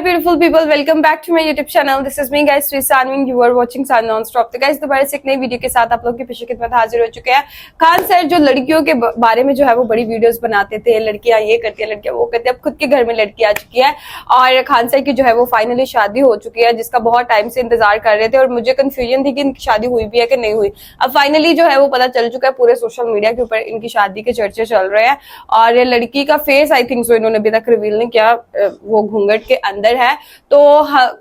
beautiful people, welcome back to my YouTube channel. This is me guys, Sri Sanvi. You are watching Sun Non-Stop. तो guys दोबारा से एक नई video के साथ आप लोग की पेश खिदमत हाजिर हो चुके हैं। खान सर जो लड़कियों के बारे में जो है वो बड़ी वीडियोस बनाते थे, लड़कियां ये करती है, लड़कियां वो करती है। अब खुद के घर में लड़की आ चुकी है और खान सर की जो है वो फाइनली शादी हो चुकी है, जिसका बहुत टाइम से इंतजार कर रहे थे और मुझे कंफ्यूजन थी कि इनकी शादी हुई भी है कि नहीं हुई। अब फाइनली जो है वो पता चल चुका है, पूरे सोशल मीडिया के ऊपर इनकी शादी के चर्चे चल रहे हैं और लड़की का फेस आई थिंक सो इन्होंने अभी तक रिवील नहीं किया, वो घूंघट के अंदर है। तो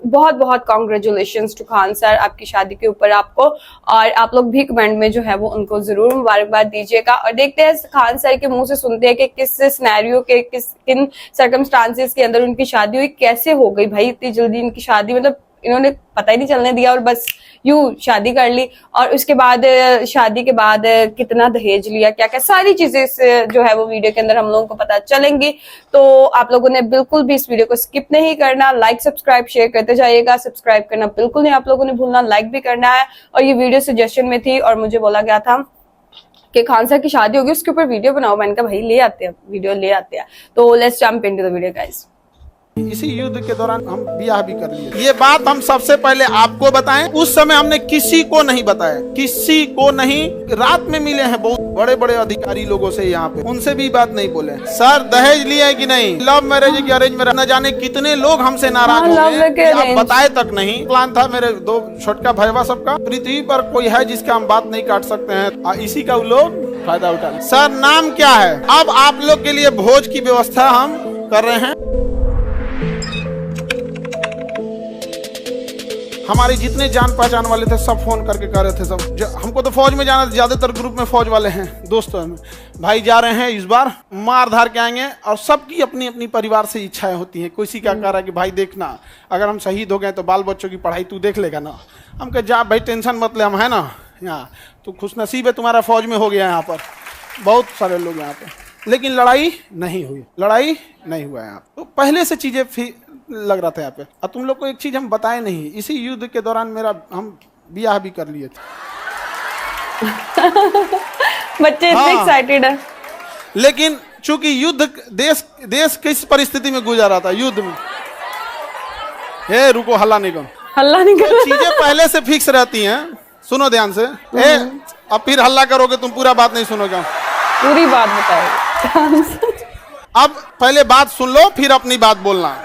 बहुत बहुत कॉन्ग्रेचुलेशंस टू खान सर आपकी शादी के ऊपर आपको, और आप लोग भी कमेंट में जो है वो उनको जरूर मुबारकबाद दीजिएगा। और देखते हैं खान सर के मुंह से सुनते हैं कि किस सिनेरियो के किन सर्कमस्टांसेस के अंदर उनकी शादी हुई, कैसे हो गई भाई इतनी जल्दी इनकी शादी, मतलब इन्होंने पता ही नहीं चलने दिया और बस यूं शादी कर ली। और उसके बाद शादी के बाद कितना दहेज लिया, क्या क्या सारी चीजें जो है वो वीडियो के अंदर हम लोगों को पता चलेंगी। तो आप लोगों ने बिल्कुल भी इस वीडियो को स्किप नहीं करना, लाइक सब्सक्राइब शेयर करते जाइएगा। सब्सक्राइब करना बिल्कुल नहीं आप लोगों ने भूलना, लाइक भी करना है। और ये वीडियो सजेशन में थी और मुझे बोला गया था कि खान सर की शादी होगी उसके ऊपर वीडियो बनाओ। मैंने कहा भाई ले आते हैं, वीडियो ले आते हैं। तो let's jump into the video guys. इसी युद्ध के दौरान हम ब्याह भी कर लिए। ये बात हम सबसे पहले आपको बताएं, उस समय हमने किसी को नहीं बताया, किसी को नहीं। रात में मिले हैं बहुत बड़े बड़े अधिकारी लोगों से यहाँ पे, उनसे भी बात नहीं बोले। सर दहेज लिया है कि नहीं, लव मैरिज की अरेंज मैरिज, न जाने कितने लोग हमसे नाराज हो गए, आप बताए तक नहीं। प्लान था मेरे दो छोटका भैया सबका, पृथ्वी पर कोई है जिसका हम बात नहीं काट सकते हैं, इसी का लोग फायदा उठा। सर नाम क्या है? अब आप लोग के लिए भोज की व्यवस्था हम कर रहे हैं। हमारे जितने जान पहचान वाले थे सब फोन करके कह रहे थे सब, हमको तो फौज में जाना, ज्यादातर ग्रुप में फौज वाले हैं दोस्तों में। भाई जा रहे हैं इस बार, मार धार के आएंगे। और सबकी अपनी अपनी परिवार से इच्छाएं होती हैं। किसी का कह रहा है कि भाई देखना अगर हम शहीद हो गए तो बाल बच्चों की पढ़ाई तू देख लेगा ना। हम कहे जा भाई टेंशन मत ले, हम है ना यहाँ, तो खुशनसीब है तुम्हारा फौज में हो गया यहाँ पर, बहुत सारे लोग यहाँ पे। लेकिन लड़ाई नहीं हुई, लड़ाई नहीं हुआ यहाँ। तो पहले से चीजें लग रहा था यहाँ पे। और तुम लोग को एक चीज हम बताए नहीं, इसी युद्ध के दौरान हम ब्याह भी कर लिए थे। बच्चे इतने एक्साइटेड है। लेकिन चूंकि युद्ध देश किस परिस्थिति में गुजरा था युद्ध में, हे रुको हल्ला नहीं करो, हल्ला नहीं करो। तो चीजें पहले से फिक्स रहती हैं, सुनो ध्यान से। अब फिर हल्ला करोगे तुम पूरा बात नहीं सुनोगे, पूरी बात बताओ। अब पहले बात सुन लो फिर अपनी बात बोलना।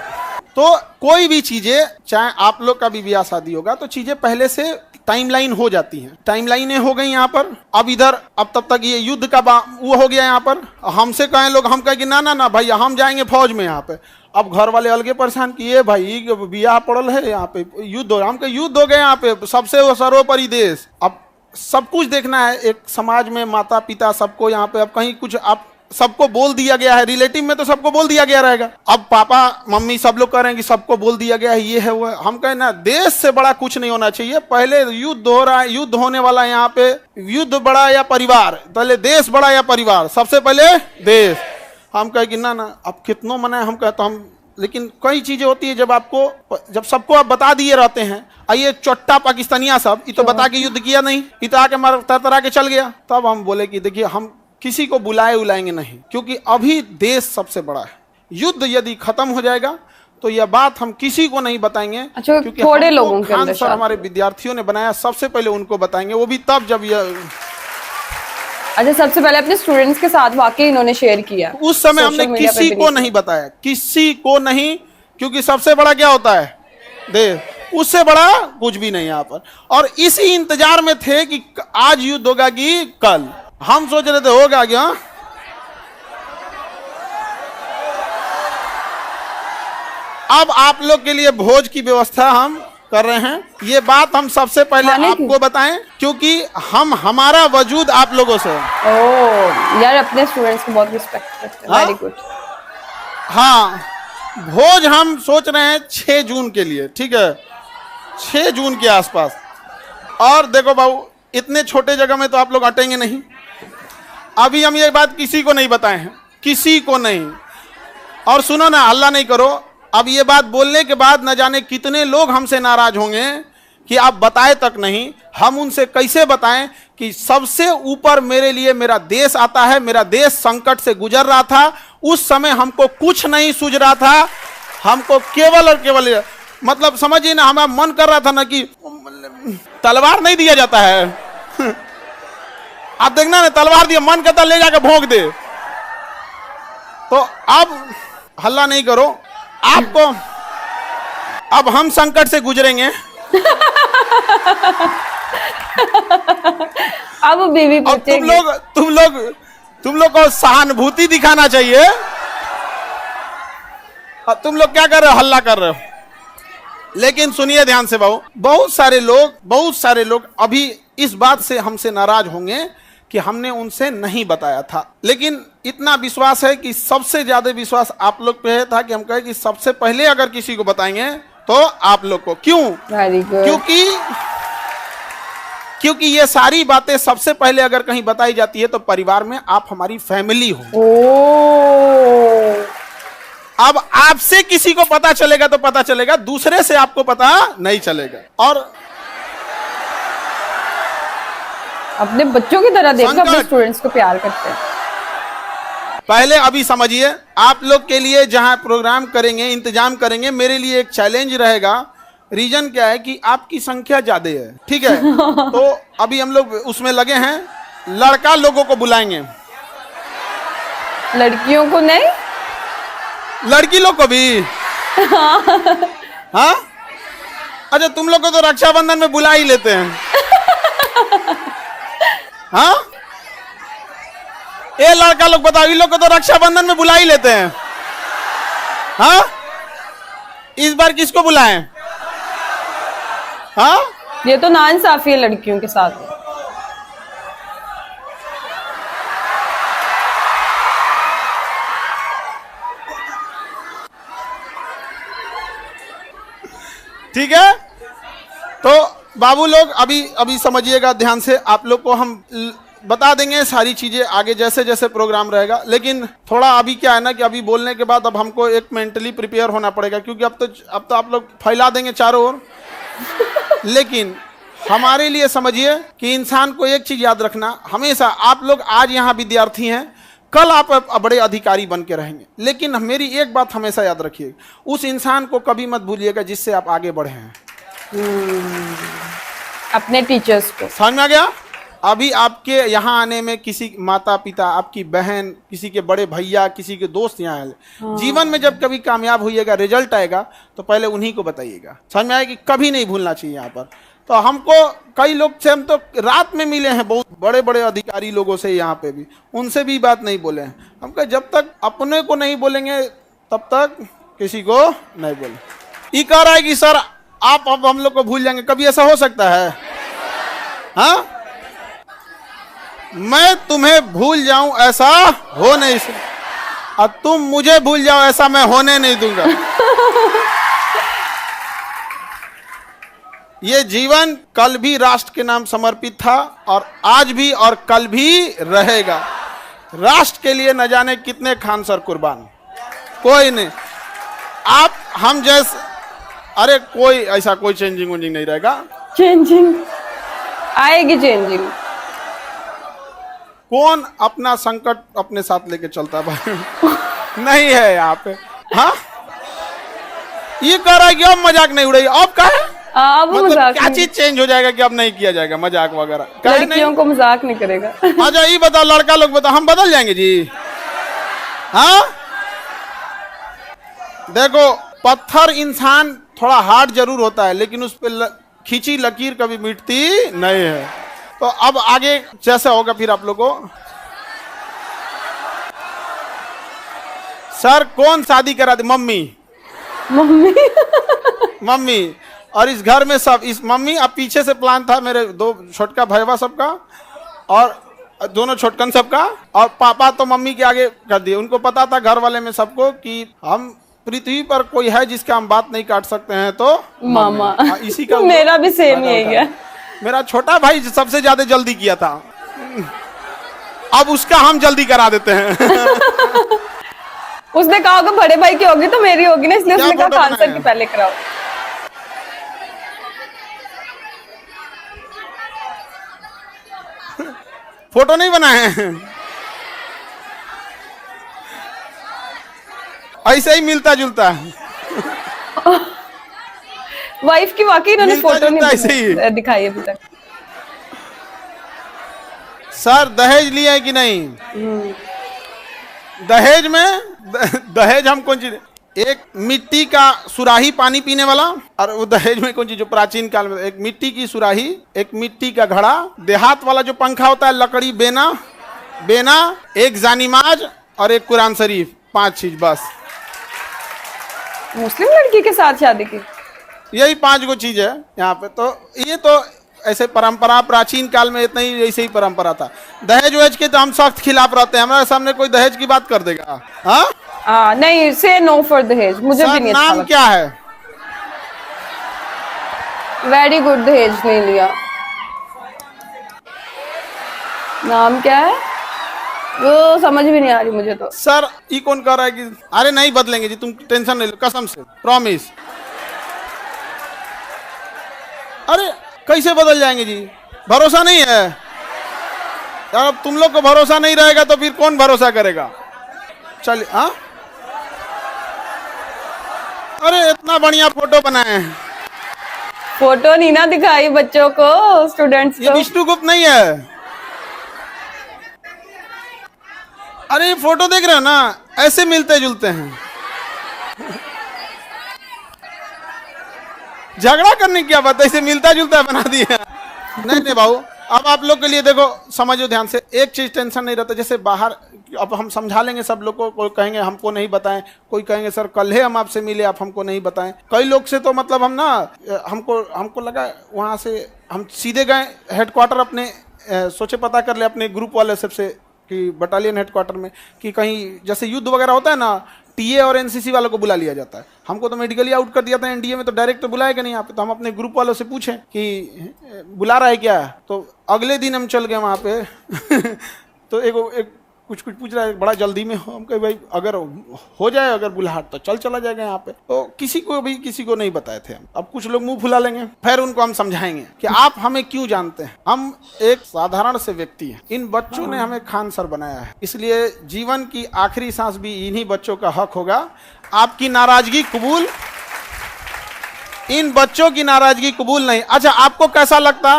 तो कोई भी चीजें, चाहे आप लोग का भी ब्याह शादी होगा, तो चीजें पहले से टाइमलाइन हो जाती हैं। टाइमलाइनें हो गई यहाँ पर। अब इधर अब तब तक ये युद्ध का वो हो गया यहाँ पर। हमसे कहें लोग, हम कहें कि ना ना ना भाई हम जाएंगे फौज में यहाँ पे। अब घर वाले अलगे परेशान किए, भाई ब्याह पड़ल है यहाँ पे, युद्ध हो, हम कहे युद्ध हो गए यहाँ पे, सबसे सर्वोपरि देश। अब सब कुछ देखना है, एक समाज में माता पिता सबको यहाँ पे। अब कहीं कुछ आप सबको बोल दिया गया है, रिलेटिव में तो सबको बोल दिया गया रहेगा। अब पापा मम्मी सब लोग कह रहे हैं कि सबको बोल दिया गया है, ये है वो है। हम कहें ना, देश से बड़ा कुछ नहीं होना चाहिए। पहले युद्ध हो रहा है, युद्ध होने वाला है यहाँ पे। युद्ध बड़ा या परिवार, पहले देश बड़ा या परिवार, सबसे पहले देश। हम कहे कि ना ना अब कितनों मनाए, हम कहते हम। लेकिन कई चीजें होती है जब सबको आप बता दिए रहते हैं। आइए चोट्टा पाकिस्तानिया सब, ये तो बता के युद्ध किया नहीं, इतना के मार तरतरा के चल गया। तब हम बोले कि देखिए हम किसी को बुलाएंगे नहीं, क्योंकि अभी देश सबसे बड़ा है। युद्ध यदि खत्म हो जाएगा तो यह बात हम किसी को नहीं बताएंगे। अच्छा, क्योंकि थोड़े लोगों के खान सर हमारे विद्यार्थियों ने बनाया, सबसे पहले उनको बताएंगे, वो भी तब जब यह। अच्छा, सबसे पहले अपने स्टूडेंट्स के साथ वाकई इन्होंने शेयर किया। उस समय हमने किसी को नहीं बताया, किसी को नहीं, क्योंकि सबसे बड़ा क्या होता है देश, उससे बड़ा कुछ भी नहीं यहाँ पर। और इसी इंतजार में थे कि आज युद्ध होगा कि कल। हम सोच रहे थे होगा क्या। अब आप लोग के लिए भोज की व्यवस्था हम कर रहे हैं। ये बात हम सबसे पहले आपको बताएं, क्योंकि हमारा वजूद आप लोगों से। ओह यार, अपने स्टूडेंट्स को बहुत रिस्पेक्ट करते हैं, वेरी गुड। हाँ, भोज हम सोच रहे हैं 6 जून के लिए, ठीक है, 6 जून के आसपास। और देखो बाबू, इतने छोटे जगह में तो आप लोग अटेंगे नहीं। अभी हम ये बात किसी को नहीं बताए हैं, किसी को नहीं। और सुनो ना, हल्ला नहीं करो। अब ये बात बोलने के बाद न जाने कितने लोग हमसे नाराज होंगे कि आप बताए तक नहीं। हम उनसे कैसे बताएं कि सबसे ऊपर मेरे लिए मेरा देश आता है। मेरा देश संकट से गुजर रहा था, उस समय हमको कुछ नहीं सूझ रहा था। हमको केवल और केवल मतलब समझिए ना, हमारा मन कर रहा था ना कि तलवार नहीं दिया जाता है आप देखना ना, तलवार दिया, मन करता ले जाकर भोंक दे। तो अब हल्ला नहीं करो, आपको अब हम संकट से गुजरेंगे। अब बीवी अब पूछेगी। तुम लोग को सहानुभूति दिखाना चाहिए। अब तुम लोग क्या कर रहे हो, हल्ला कर रहे हो। लेकिन सुनिए ध्यान से बहू, बहुत सारे लोग अभी इस बात से हमसे नाराज होंगे कि हमने उनसे नहीं बताया था। लेकिन इतना विश्वास है कि सबसे ज्यादा विश्वास आप लोग पे था कि हम कहे कि सबसे पहले अगर किसी को बताएंगे तो आप लोग को। क्यों? Very good. क्योंकि ये सारी बातें सबसे पहले अगर कहीं बताई जाती है तो परिवार में आप हमारी फैमिली हो। अब आपसे किसी को पता चलेगा तो पता चलेगा, दूसरे से आपको पता नहीं चलेगा। और अपने बच्चों की तरह देखो, अपने स्टूडेंट्स को प्यार करते हैं। पहले अभी समझिए, आप लोग के लिए जहां प्रोग्राम करेंगे, इंतजाम करेंगे, मेरे लिए एक चैलेंज रहेगा। रीजन क्या है कि आपकी संख्या ज्यादा है, ठीक है? तो अभी हम लोग उसमें लगे हैं, लड़का लोगों को बुलाएंगे, लड़कियों को नहीं, लड़की लोग को भी। हाँ, अच्छा, तुम लोग को तो रक्षाबंधन में बुला ही लेते हैं। हाँ, ये लड़का लोग बताओ, इन लोग को तो रक्षाबंधन में बुला ही लेते हैं। हाँ, इस बार किसको बुलाएं? हाँ, ये तो नाइंसाफी है लड़कियों के साथ। ठीक है। तो बाबू लोग अभी समझिएगा ध्यान से, आप लोग को हम बता देंगे सारी चीजें आगे जैसे जैसे प्रोग्राम रहेगा। लेकिन थोड़ा अभी क्या है ना कि अभी बोलने के बाद अब हमको एक मेंटली प्रिपेयर होना पड़ेगा, क्योंकि अब तो आप लोग फैला देंगे चारों ओर। लेकिन हमारे लिए समझिए कि इंसान को एक चीज याद रखना, हमेशा आप लोग आज यहाँ विद्यार्थी हैं, कल आप बड़े अधिकारी बन के रहेंगे। लेकिन मेरी एक बात हमेशा याद रखिए, उस इंसान को कभी मत भूलिएगा जिससे आप आगे बढ़े हैं। अपने टीचर्स को। समझ में आ गया? अभी आपके यहाँ आने में किसी माता पिता, आपकी बहन, किसी के बड़े भैया, किसी के दोस्त यहाँ आए। जीवन में जब कभी कामयाब होइएगा, रिजल्ट आएगा, तो पहले उन्हीं को बताइएगा। समझ में आया कि कभी नहीं भूलना चाहिए यहाँ पर। तो हमको कई लोग से हम तो रात में मिले हैं, बहुत बड़े बड़े अधिकारी लोगों से यहाँ पे भी, उनसे भी बात नहीं बोले हैं। हम कहे जब तक अपने को नहीं बोलेंगे तब तक किसी को नहीं बोले। ये कह रहा है कि सर आप अब हम लोग को भूल जाएंगे, कभी ऐसा हो सकता है? हाँ, मैं तुम्हें भूल जाऊं ऐसा हो नहीं सकता, और तुम मुझे भूल जाओ ऐसा मैं होने नहीं दूंगा। ये जीवन कल भी राष्ट्र के नाम समर्पित था, और आज भी और कल भी रहेगा। राष्ट्र के लिए न जाने कितने खान सर कुर्बान, कोई नहीं। आप हम जैसे, अरे कोई ऐसा कोई चेंजिंग नहीं रहेगा। चेंजिंग आएगी, चेंजिंग। कौन अपना संकट अपने साथ लेके चलता भाई? नहीं है यहाँ पे। हाँ, ये कह रहा है कि अब मजाक नहीं उड़ेगी, अब क्या है? अब मतलब मजाक क्या चीज चेंज हो जाएगा कि अब नहीं किया जाएगा मजाक वगैरह? लड़कियों को मजाक नहीं करेगा। अच्छा ये बताओ, लड़का लोग बताओ, हम बदल जाएंगे जी? हाँ, देखो, पत्थर इंसान थोड़ा हार्ड जरूर होता है, लेकिन उस पर खींची लकीर कभी मिटती नहीं है। तो अब आगे जैसा होगा फिर आप लोगों को। सर कौन शादी करा दे? मम्मी। मम्मी। मम्मी। और इस घर में सब, इस मम्मी, अब पीछे से प्लान था मेरे दो छोटका भैया सबका, और दोनों छोटकन सबका, और पापा तो मम्मी के आगे कर दिए। उनको पता था घर वाले में सबको कि हम पृथ्वी पर कोई है जिसका हम बात नहीं काट सकते हैं, तो मामा। इसी का मेरा भी सेम ही है। मेरा छोटा भाई सबसे ज्यादा जल्दी किया था, अब उसका हम जल्दी करा देते हैं। उसने कहा होगा बड़े भाई की होगी तो मेरी होगी ना, इसलिए उसने कहा खान सर की पहले कराओ। फोटो नहीं बनाए हैं, ऐसे ही मिलता जुलता है। वाइफ की वाकई इन्होंने मिलता फोटो जुलता ऐसे ही। नहीं दिखाई अभी तक। सर दहेज लिया है कि नहीं? दहेज में दहेज हम कौन चीज, एक मिट्टी का सुराही पानी पीने वाला, और वो दहेज में कौन चीज जो प्राचीन काल में एक मिट्टी की सुराही, एक मिट्टी का घड़ा, देहात वाला जो पंखा होता है लकड़ी, बेना बेना, एक जानिमाज और एक कुरान शरीफ, 5 चीज बस। मुस्लिम लड़की के साथ शादी की? यही 5 गो चीज है यहाँ पे। तो ये तो ऐसे परंपरा प्राचीन काल में इतना ही ऐसे ही परंपरा था। दहेज वहेज के तो हम सख्त खिलाफ रहते हैं, हमारे सामने कोई दहेज की बात कर देगा? हाँ नहीं, से नो फॉर दहेज, मुझे भी नहीं अच्छा नाम लगता। क्या है? वेरी गुड, दहेज नहीं लिया। नाम क्या है वो समझ भी नहीं आ रही मुझे तो। सर ये कौन कह रहा है कि अरे नहीं बदलेंगे जी, तुम टेंशन नहीं लो, कसम से प्रॉमिस। अरे कैसे बदल जाएंगे जी, भरोसा नहीं है यार। अब तुम लोग को भरोसा नहीं रहेगा तो फिर कौन भरोसा करेगा? चलिए। हाँ अरे इतना बढ़िया फोटो बनाए हैं। फोटो नहीं ना दिखाई बच्चों को, स्टूडेंट्स ये को। विष्णुगुप्त नहीं है। अरे ये फोटो देख रहे हो ना, ऐसे मिलते जुलते हैं। झगड़ा करने की क्या बात है, इसे मिलता जुलता बना दिया। नहीं नहीं बाबू, अब आप लोग के लिए देखो, समझो ध्यान से, एक चीज टेंशन नहीं रहता। जैसे बाहर अब हम समझा लेंगे सब लोग को, कोई कहेंगे हमको नहीं बताएं, कोई कहेंगे सर कल है हम आपसे मिले आप हमको नहीं बताएं। कई लोग से तो मतलब हम ना, हमको लगा वहाँ से हम सीधे गए हेडक्वार्टर अपने, सोचे पता कर ले अपने ग्रुप वाले सबसे कि बटालियन हेडक्वार्टर में कि कहीं जैसे युद्ध वगैरह होता है ना, टीए और एनसीसी वालों को बुला लिया जाता है। हमको तो मेडिकली आउट कर दिया था एनडीए में, तो डायरेक्ट तो बुलाएगा नहीं यहाँ पे। तो हम अपने ग्रुप वालों से पूछें कि बुला रहा है क्या, तो अगले दिन हम चल गए वहाँ पे। तो एक कुछ पूछ रहा है, बड़ा जल्दी में हो। हम कहे भाई अगर हो जाए अगर बुलाहट तो चला जाएगा यहाँ पे। तो किसी को नहीं बताए थे हम। अब कुछ लोग मुंह फुला लेंगे, फिर उनको हम समझाएंगे कि आप हमें क्यों जानते हैं, हम एक साधारण से व्यक्ति हैं। इन बच्चों ने हमें खान सर बनाया है, इसलिए जीवन की आखिरी सांस भी इन्हीं बच्चों का हक होगा। आपकी नाराजगी कबूल, इन बच्चों की नाराजगी कबूल नहीं। अच्छा आपको कैसा लगता?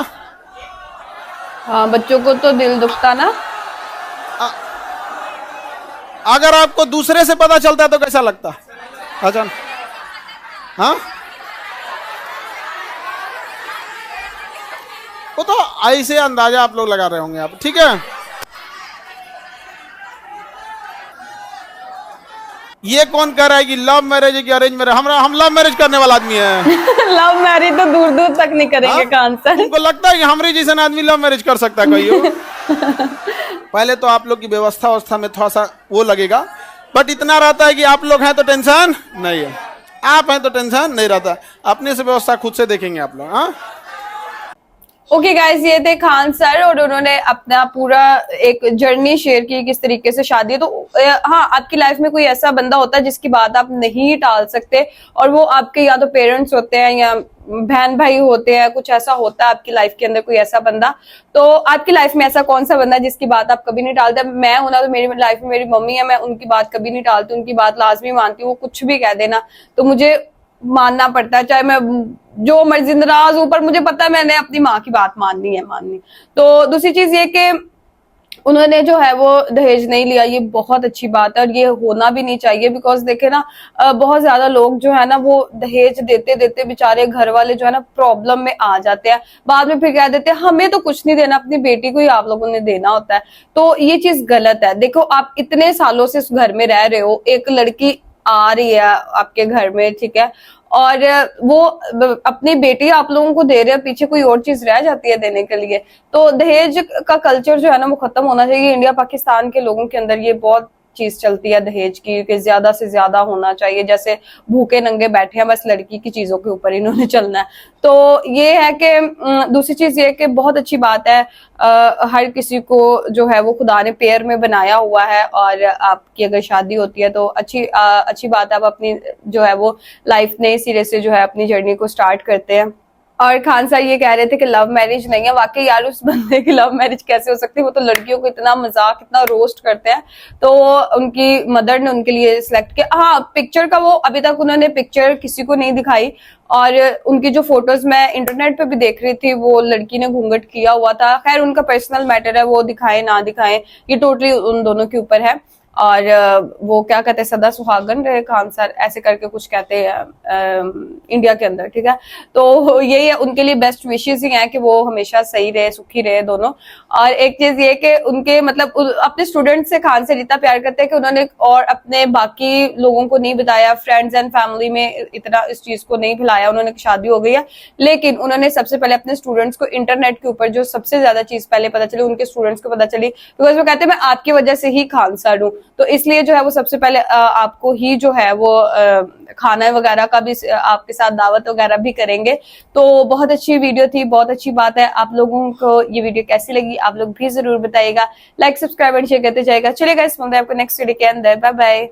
हाँ, बच्चों को तो दिल दुखता ना। अगर आपको दूसरे से पता चलता तो कैसा लगता? अच्छा हाँ, वो तो ऐसे अंदाजा आप लोग लगा रहे होंगे आप, ठीक है। ये कौन कह रहा है कि लव मैरिज है कि अरेंज मैरिज? हम लव मैरिज करने वाला आदमी है। लव मैरिज तो दूर दूर तक नहीं करेंगे खान सर। तुमको लगता है कि हमारे जैसा आदमी लव मैरिज कर सकता है कहीं? पहले तो आप लोग की व्यवस्था में थोड़ा सा वो लगेगा, बट इतना रहता है कि आप लोग हैं तो टेंशन नहीं है, आप हैं तो टेंशन नहीं रहता। अपने से व्यवस्था खुद से देखेंगे आप लोग। हाँ ओके गाइस, ये थे खान सर और उन्होंने अपना पूरा एक जर्नी शेयर की किस तरीके से शादी है। तो हाँ, आपकी लाइफ में कोई ऐसा बंदा होता है जिसकी बात आप नहीं टाल सकते, और वो आपके या तो पेरेंट्स होते हैं या बहन भाई होते हैं, कुछ ऐसा होता है आपकी लाइफ के अंदर कोई ऐसा बंदा। तो आपकी लाइफ में ऐसा कौन सा बंदा है जिसकी बात आप कभी नहीं टालते? मैं हूं ना, तो मेरी लाइफ में मेरी मम्मी है, मैं उनकी बात कभी नहीं टालती, उनकी बात लाजमी मानती हूँ। वो कुछ भी कह देना तो मुझे मानना पड़ता है, चाहे मैं जो मर्जी नाराज हूं, पर मुझे पता है मैंने अपनी माँ की बात माननी है। तो दूसरी चीज ये कि उन्होंने जो है वो दहेज नहीं लिया, ये बहुत अच्छी बात है और ये होना भी नहीं चाहिए। बिकॉज देखे ना, बहुत ज्यादा लोग जो है ना वो दहेज देते देते बेचारे घर वाले जो है ना प्रॉब्लम में आ जाते हैं। बाद में फिर कह देते हैं हमें तो कुछ नहीं देना, अपनी बेटी को ही आप लोगों ने देना होता है। तो ये चीज गलत है। देखो, आप इतने सालों से उस घर में रह रहे हो, एक लड़की आ रही है आपके घर में, ठीक है, और वो अपनी बेटी आप लोगों को दे रहे हैं, पीछे कोई और चीज रह जाती है देने के लिए। तो दहेज का कल्चर जो है ना वो खत्म होना चाहिए। इंडिया पाकिस्तान के लोगों के अंदर ये बहुत चीज चलती है दहेज की, कि ज्यादा से ज्यादा होना चाहिए, जैसे भूखे नंगे बैठे हैं, बस लड़की की चीजों के ऊपर इन्होंने चलना है। तो ये है कि दूसरी चीज ये कि बहुत अच्छी बात है, हर किसी को जो है वो खुदा ने पेयर में बनाया हुआ है, और आपकी अगर शादी होती है तो अच्छी बात है, आप अपनी जो है वो लाइफ नए सिरे से जो है अपनी जर्नी को स्टार्ट करते हैं। और खान सर ये कह रहे थे कि लव मैरिज नहीं है। वाकई यार उस बंदे की लव मैरिज कैसे हो सकती है, वो तो लड़कियों को इतना मजाक इतना रोस्ट करते हैं। तो उनकी मदर ने उनके लिए सिलेक्ट किया। हाँ, पिक्चर का वो अभी तक उन्होंने पिक्चर किसी को नहीं दिखाई, और उनकी जो फोटोज मैं इंटरनेट पे भी देख रही थी वो लड़की ने घूंघट किया हुआ था। खैर उनका पर्सनल मैटर है, वो दिखाए ना दिखाए ये टोटली उन दोनों के ऊपर है। और वो क्या कहते हैं, सदा सुहागन रहे खान सर, ऐसे करके कुछ कहते हैं इंडिया के अंदर, ठीक है। तो यही है, उनके लिए बेस्ट विशेस ही हैं कि वो हमेशा सही रहे, सुखी रहे दोनों। और एक चीज ये कि उनके मतलब अपने स्टूडेंट से खान सर इतना प्यार करते हैं कि उन्होंने और अपने बाकी लोगों को नहीं बताया, फ्रेंड्स एंड फैमिली में इतना इस चीज को नहीं फैलाया। उन्होंने शादी हो गई है, लेकिन उन्होंने सबसे पहले अपने स्टूडेंट्स को इंटरनेट के ऊपर जो सबसे ज्यादा चीज पहले पता चली उनके स्टूडेंट्स को पता चली, बिकॉज वो कहते हैं मैं आपकी वजह से ही खान सर हूँ। तो इसलिए जो है वो सबसे पहले आपको ही जो है वो खाना वगैरह का भी आपके साथ दावत वगैरह भी करेंगे। तो बहुत अच्छी वीडियो थी, बहुत अच्छी बात है। आप लोगों को ये वीडियो कैसी लगी आप लोग भी जरूर बताइएगा। लाइक सब्सक्राइब एंड शेयर करते जाएगा। चलेगा इस आपको नेक्स्ट वीडियो के अंदर। Bye bye.